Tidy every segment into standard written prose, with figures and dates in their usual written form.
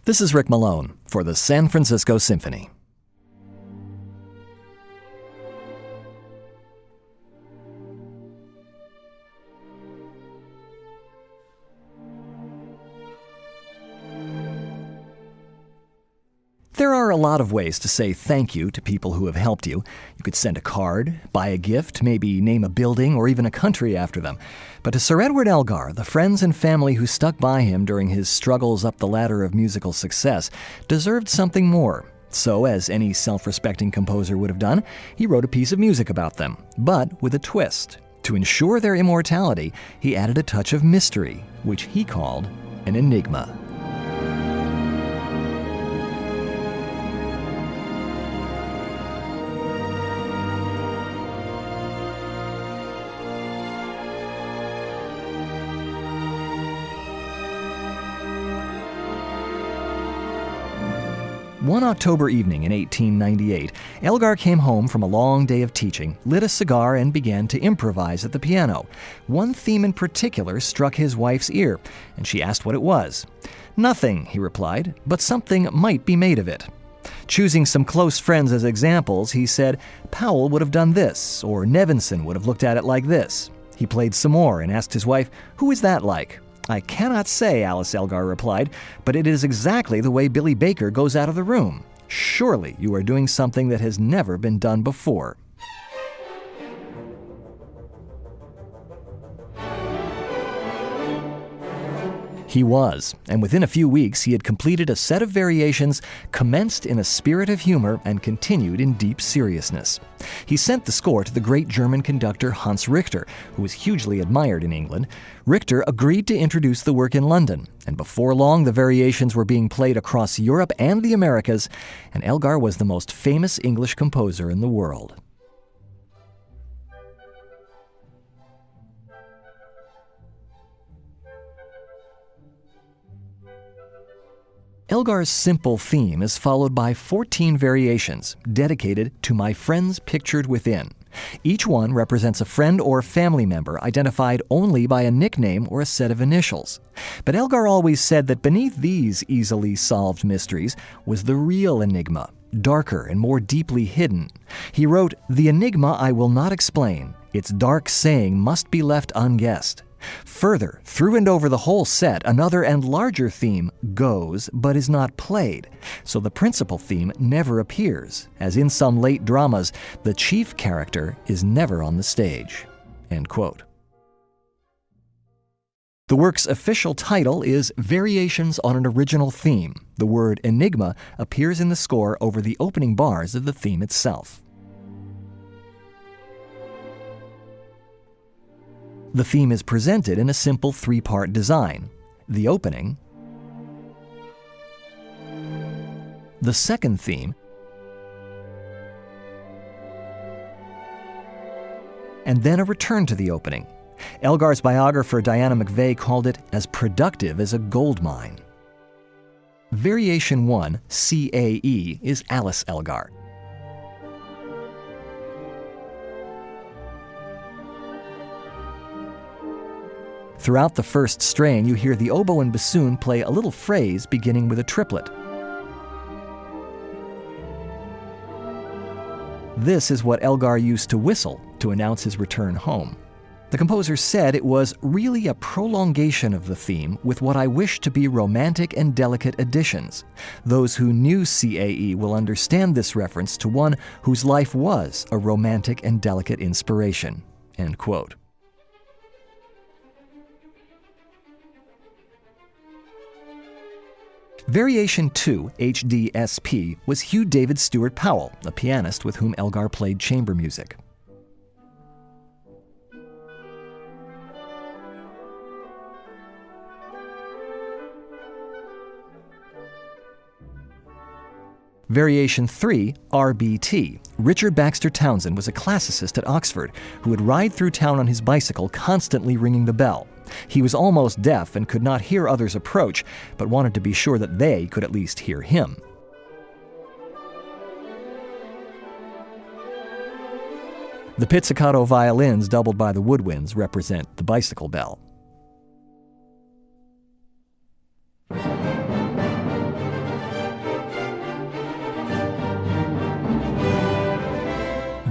This is Rick Malone for the San Francisco Symphony. There are a lot of ways to say thank you to people who have helped you. You could send a card, buy a gift, maybe name a building or even a country after them. But to Sir Edward Elgar, the friends and family who stuck by him during his struggles up the ladder of musical success deserved something more. So, as any self-respecting composer would have done, he wrote a piece of music about them, but with a twist. To ensure their immortality, he added a touch of mystery, which he called an enigma. One October evening in 1898, Elgar came home from a long day of teaching, lit a cigar, and began to improvise at the piano. One theme in particular struck his wife's ear, and she asked what it was. "Nothing," he replied, "but something might be made of it." Choosing some close friends as examples, he said, "Powell would have done this, or Nevinson would have looked at it like this." He played some more and asked his wife, "Who is that like?" "I cannot say," Alice Elgar replied, "but it is exactly the way Billy Baker goes out of the room. Surely you are doing something that has never been done before." He was, and within a few weeks he had completed a set of variations commenced in a spirit of humor and continued in deep seriousness. He sent the score to the great German conductor Hans Richter, who was hugely admired in England. Richter agreed to introduce the work in London, and before long the variations were being played across Europe and the Americas, and Elgar was the most famous English composer in the world. Elgar's simple theme is followed by 14 variations dedicated to my friends pictured within. Each one represents a friend or family member identified only by a nickname or a set of initials. But Elgar always said that beneath these easily solved mysteries was the real enigma, darker and more deeply hidden. He wrote, "The enigma I will not explain. Its dark saying must be left unguessed." Further, through and over the whole set, another and larger theme goes but is not played, so the principal theme never appears, as in some late dramas, the chief character is never on the stage. End quote. The work's official title is Variations on an Original Theme. The word enigma appears in the score over the opening bars of the theme itself. The theme is presented in a simple three-part design: the opening, the second theme, and then a return to the opening. Elgar's biographer Diana McVeigh called it as productive as a gold mine. Variation 1, CAE, is Alice Elgar. Throughout the first strain, you hear the oboe and bassoon play a little phrase beginning with a triplet. This is what Elgar used to whistle to announce his return home. The composer said it was really a prolongation of the theme with what I wish to be romantic and delicate additions. Those who knew CAE will understand this reference to one whose life was a romantic and delicate inspiration. End quote. Variation 2, HDSP, was Hugh David Stewart Powell, a pianist with whom Elgar played chamber music. Variation 3, RBT. Richard Baxter Townsend was a classicist at Oxford who would ride through town on his bicycle, constantly ringing the bell. He was almost deaf and could not hear others approach, but wanted to be sure that they could at least hear him. The pizzicato violins, doubled by the woodwinds, represent the bicycle bell.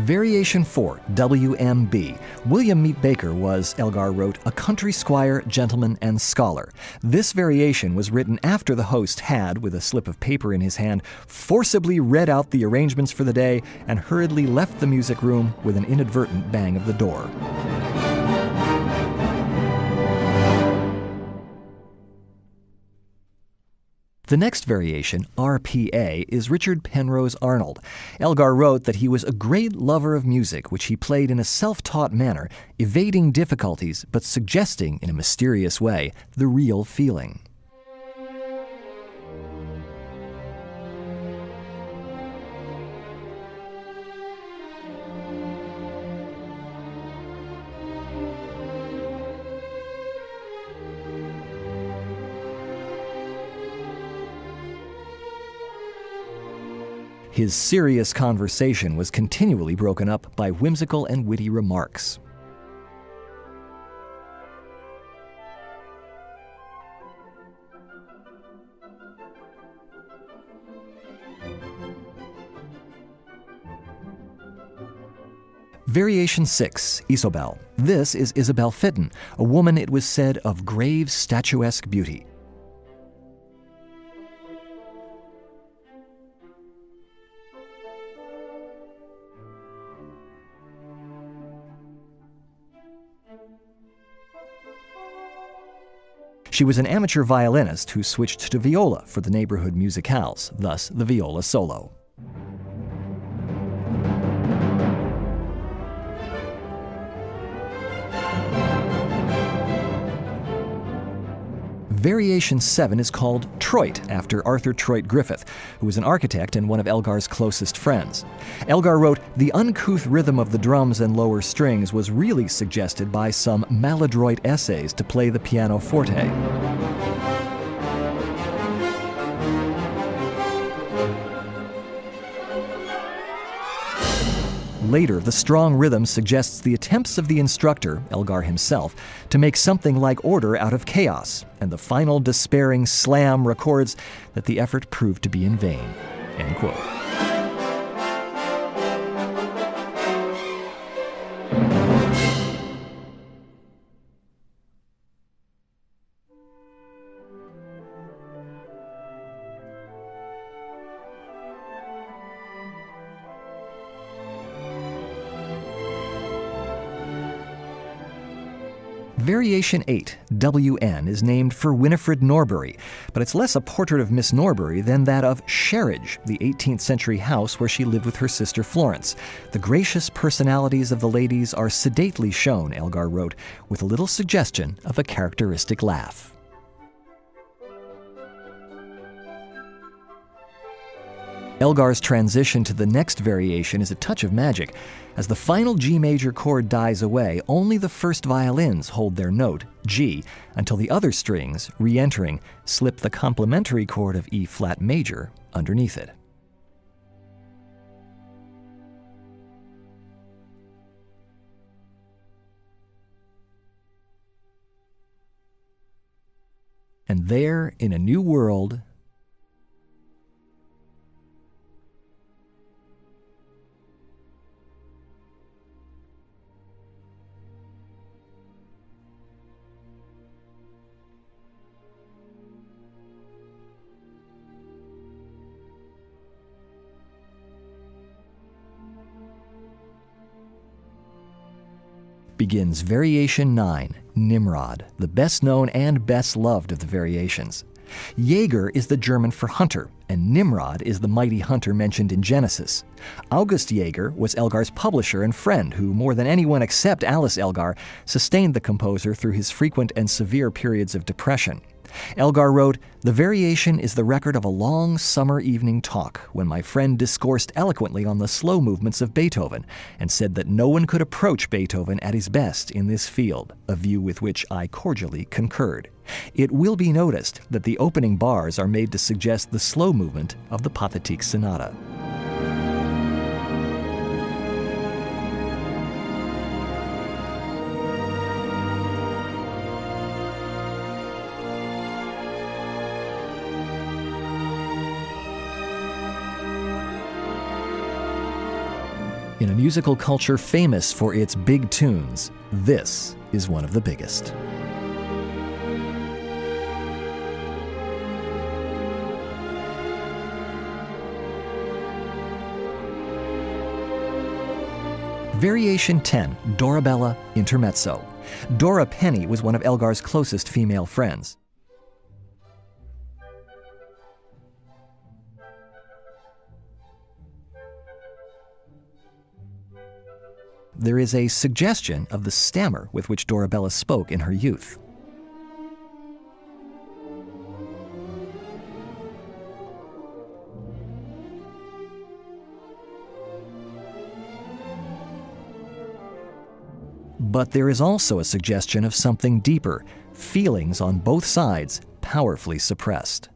Variation 4, WMB. William Meet Baker was, Elgar wrote, a country squire, gentleman, and scholar. This variation was written after the host had, with a slip of paper in his hand, forcibly read out the arrangements for the day and hurriedly left the music room with an inadvertent bang of the door. The next variation, RPA, is Richard Penrose Arnold. Elgar wrote that he was a great lover of music, which he played in a self-taught manner, evading difficulties but suggesting, in a mysterious way, the real feeling. His serious conversation was continually broken up by whimsical and witty remarks. Variation 6, Isobel. This is Isabel Fitton, a woman, it was said, of grave, statuesque beauty. She was an amateur violinist who switched to viola for the neighborhood musicales, thus the viola solo. Variation 7 is called Troit, after Arthur Troit Griffith, who was an architect and one of Elgar's closest friends. Elgar wrote, the uncouth rhythm of the drums and lower strings was really suggested by some maladroit essays to play the pianoforte. Later, the strong rhythm suggests the attempts of the instructor, Elgar himself, to make something like order out of chaos, and the final despairing slam records that the effort proved to be in vain. End quote. Variation 8, WN, is named for Winifred Norbury, but it's less a portrait of Miss Norbury than that of Sherridge, the 18th century house where she lived with her sister Florence. The gracious personalities of the ladies are sedately shown, Elgar wrote, with a little suggestion of a characteristic laugh. Elgar's transition to the next variation is a touch of magic. As the final G major chord dies away, only the first violins hold their note, G, until the other strings, re-entering, slip the complementary chord of E flat major underneath it. And there, in a new world, begins Variation 9, Nimrod, the best known and best loved of the variations. Jaeger is the German for hunter, and Nimrod is the mighty hunter mentioned in Genesis. August Jaeger was Elgar's publisher and friend who, more than anyone except Alice Elgar, sustained the composer through his frequent and severe periods of depression. Elgar wrote, "The variation is the record of a long summer evening talk when my friend discoursed eloquently on the slow movements of Beethoven and said that no one could approach Beethoven at his best in this field, a view with which I cordially concurred. It will be noticed that the opening bars are made to suggest the slow movement of the Pathetique Sonata." In a musical culture famous for its big tunes, this is one of the biggest. Variation 10, Dorabella, Intermezzo. Dora Penny was one of Elgar's closest female friends. There is a suggestion of the stammer with which Dorabella spoke in her youth. But there is also a suggestion of something deeper, feelings on both sides powerfully suppressed.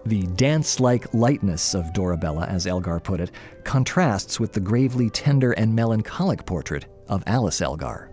The dance-like lightness of Dorabella, as Elgar put it, contrasts with the gravely tender and melancholic portrait of Alice Elgar.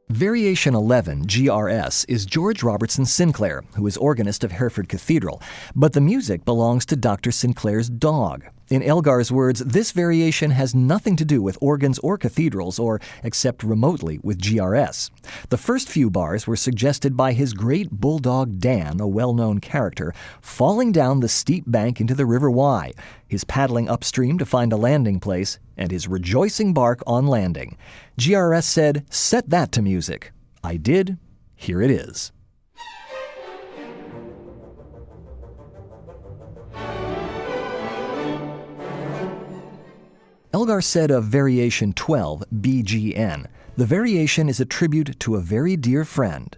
Variation 11, GRS, is George Robertson Sinclair, who is organist of Hereford Cathedral, but the music belongs to Dr. Sinclair's dog. In Elgar's words, this variation has nothing to do with organs or cathedrals, or except remotely with GRS. The first few bars were suggested by his great bulldog Dan, a well-known character, falling down the steep bank into the River Wye, his paddling upstream to find a landing place, and his rejoicing bark on landing. GRS said, "Set that to music." I did. Here it is. Elgar said of Variation 12, BGN, "The variation is a tribute to a very dear friend."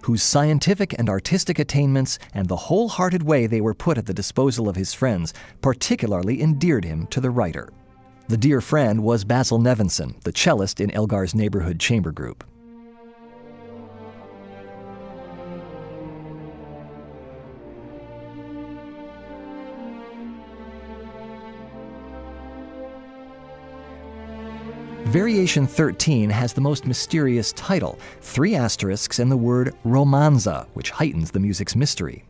Whose scientific and artistic attainments and the wholehearted way they were put at the disposal of his friends particularly endeared him to the writer. The dear friend was Basil Nevinson, the cellist in Elgar's neighborhood chamber group. Variation 13 has the most mysterious title, 3 asterisks and the word romanza, which heightens the music's mystery.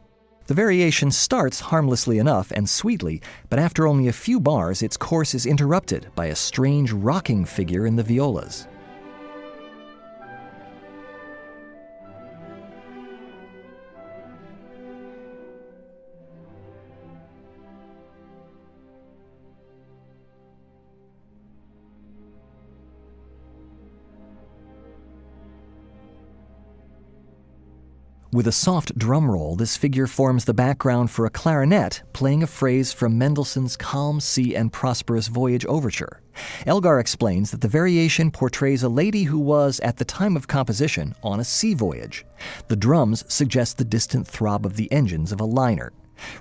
The variation starts harmlessly enough and sweetly, but after only a few bars, its course is interrupted by a strange rocking figure in the violas. With a soft drum roll, this figure forms the background for a clarinet playing a phrase from Mendelssohn's Calm Sea and Prosperous Voyage Overture. Elgar explains that the variation portrays a lady who was, at the time of composition, on a sea voyage. The drums suggest the distant throb of the engines of a liner.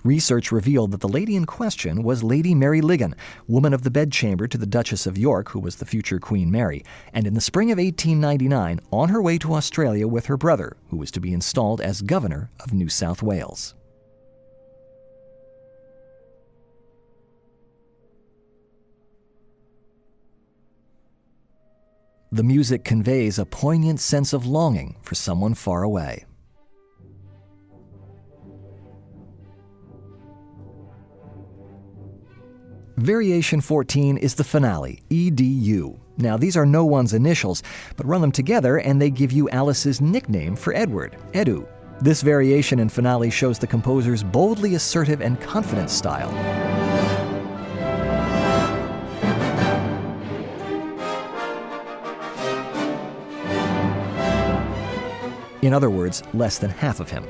Research revealed that the lady in question was Lady Mary Ligon, woman of the bedchamber to the Duchess of York, who was the future Queen Mary, and in the spring of 1899, on her way to Australia with her brother, who was to be installed as Governor of New South Wales. The music conveys a poignant sense of longing for someone far away. Variation 14 is the finale, EDU. Now, these are no one's initials, but run them together and they give you Alice's nickname for Edward, Edu. This variation and finale shows the composer's boldly assertive and confident style. In other words, less than half of him.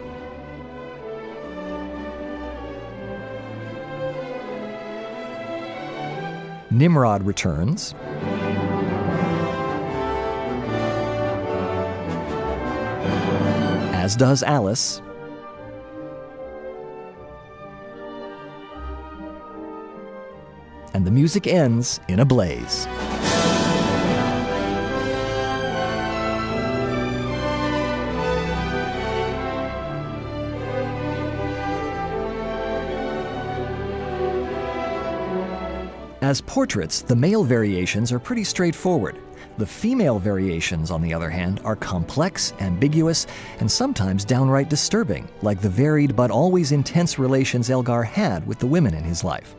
Nimrod returns. As does Alice. And the music ends in a blaze. As portraits, the male variations are pretty straightforward. The female variations, on the other hand, are complex, ambiguous, and sometimes downright disturbing, like the varied but always intense relations Elgar had with the women in his life.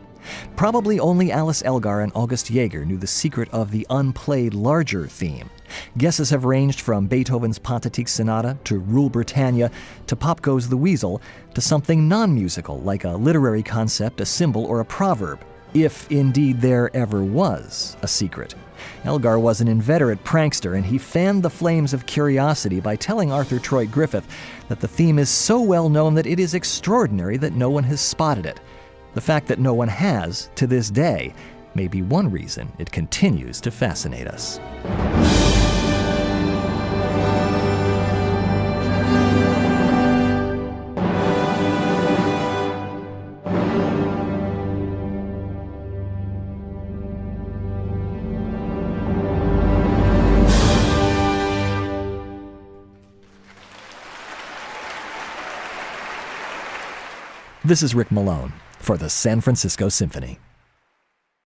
Probably only Alice Elgar and August Jaeger knew the secret of the unplayed larger theme. Guesses have ranged from Beethoven's Pathetique Sonata to Rule Britannia to Pop Goes the Weasel to something non-musical like a literary concept, a symbol, or a proverb, if indeed there ever was a secret. Elgar was an inveterate prankster, and he fanned the flames of curiosity by telling Arthur Troy Griffith that the theme is so well known that it is extraordinary that no one has spotted it. The fact that no one has, to this day, may be one reason it continues to fascinate us. This is Rick Malone for the San Francisco Symphony.